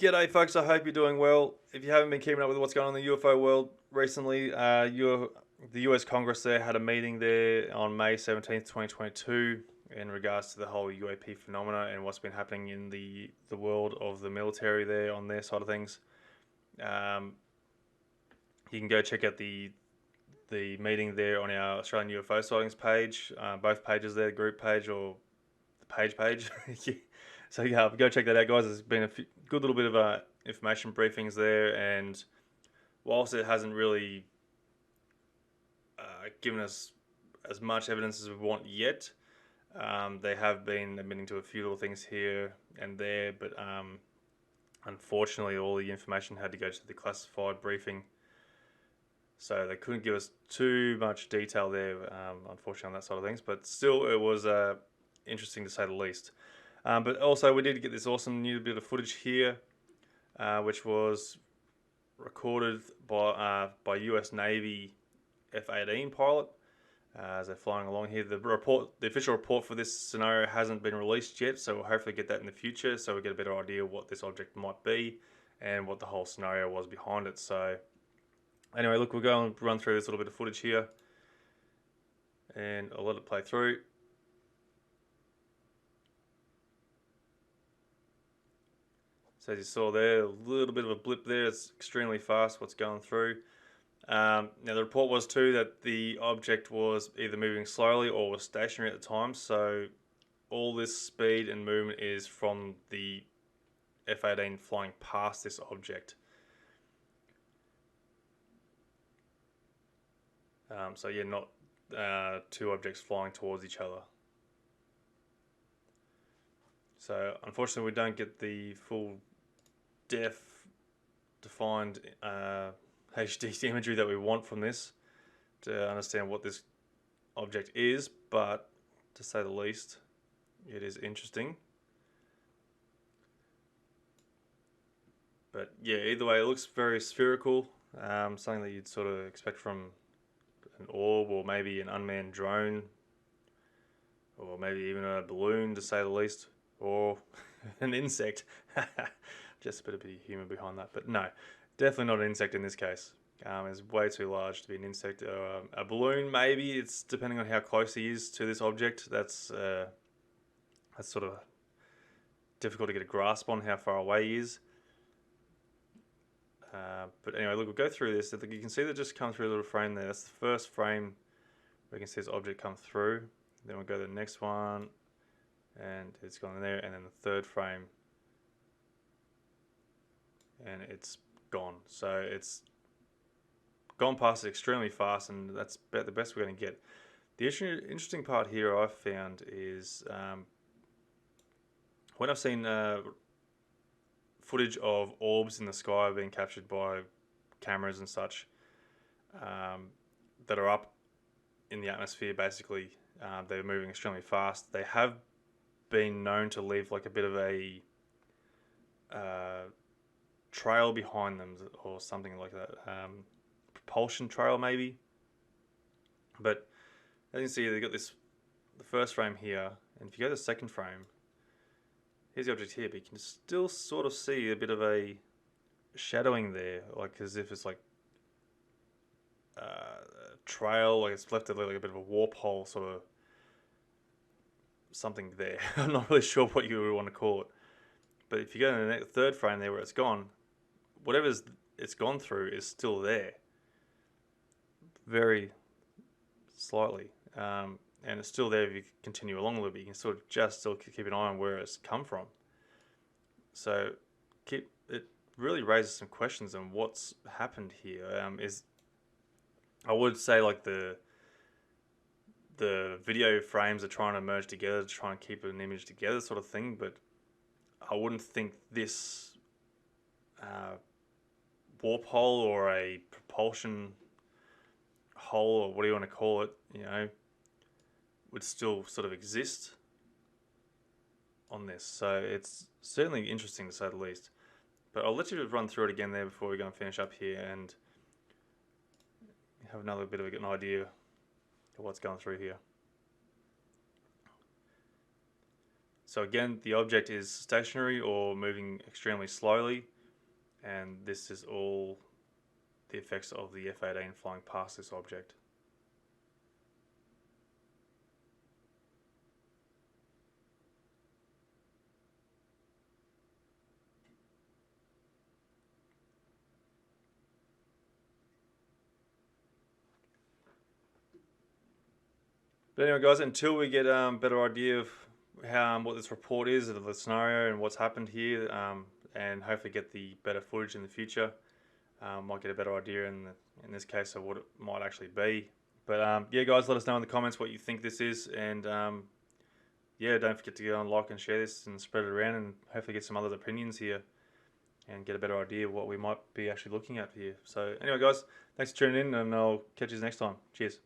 G'day folks, I hope you're doing well. If you haven't been keeping up with what's going on in the UFO world recently, the US Congress there had a meeting there on May 17th, 2022 in regards to the whole UAP phenomena and what's been happening in the world of the military there on their side of things. You can go check out the meeting there on our Australian UFO sightings page, both pages there, the group page or the page. So yeah, go check that out, guys. There's been a good little bit of information briefings there, and whilst it hasn't really given us as much evidence as we want yet, they have been admitting to a few little things here and there, but unfortunately all the information had to go to the classified briefing, so they couldn't give us too much detail there, unfortunately, on that side of things, but still it was interesting to say the least. But also we did get this awesome new bit of footage here, which was recorded by US Navy F-18 pilot as they're flying along here. The official report for this scenario hasn't been released yet, so we'll hopefully get that in the future, so we get a better idea of what this object might be and what the whole scenario was behind it. So anyway, look, we'll go and run through this little bit of footage here, and I'll let it play through. So as you saw there, a little bit of a blip there. It's extremely fast what's going through. Now the report was too that the object was either moving slowly or was stationary at the time. So all this speed and movement is from the F-18 flying past this object. So yeah, not two objects flying towards each other. So unfortunately we don't get the full defined HD imagery that we want from this to understand what this object is, but to say the least, it is interesting. But yeah, either way, it looks very spherical, something that you'd sort of expect from an orb or maybe an unmanned drone, or maybe even a balloon, to say the least, or an insect. Just a bit of humour behind that, but no, definitely not an insect in this case. It's way too large to be an insect. A balloon, maybe. It's depending on how close he is to this object. That's sort of difficult to get a grasp on how far away he is. But anyway, look, we'll go through this. You can see that just come through a little frame there. That's the first frame where you can see this object come through. Then we'll go to the next one, and it's gone in there, and then the third frame, and it's gone. So it's gone past it extremely fast, and that's about the best we're going to get. The interesting part here I've found is when I've seen footage of orbs in the sky being captured by cameras and such that are up in the atmosphere, basically they're moving extremely fast. They have been known to leave like a bit of a trail behind them or something like that, propulsion trail maybe. But as you can see, they've got the first frame here, and if you go to the second frame, here's the object here, but you can still sort of see a bit of a shadowing there, like as if it's like a trail, like it's left like a bit of a warp hole, sort of something there. I'm not really sure what you would want to call it. But if you go to the third frame there where it's gone, whatever it's gone through is still there. Very slightly. And it's still there if you continue along a little bit. You can sort of just still keep an eye on where it's come from. So it really raises some questions on what's happened here. I would say like the video frames are trying to merge together to try and keep an image together, sort of thing, but I wouldn't think this warp hole or a propulsion hole, or what do you want to call it, would still sort of exist on this. So it's certainly interesting to say the least. But I'll let you run through it again there before we go and finish up here and have another bit of an idea of what's going through here. So again, the object is stationary or moving extremely slowly, and this is all the effects of the F-18 flying past this object. But anyway, guys, until we get a better idea of what this report is, of the scenario and what's happened here, and hopefully get the better footage in the future, might get a better idea in this case of what it might actually be. But yeah, guys, let us know in the comments what you think this is, and yeah, don't forget to go and like and share this and spread it around, and hopefully get some other opinions here and get a better idea of what we might be actually looking at here. So anyway, guys, thanks for tuning in, and I'll catch you next time. Cheers.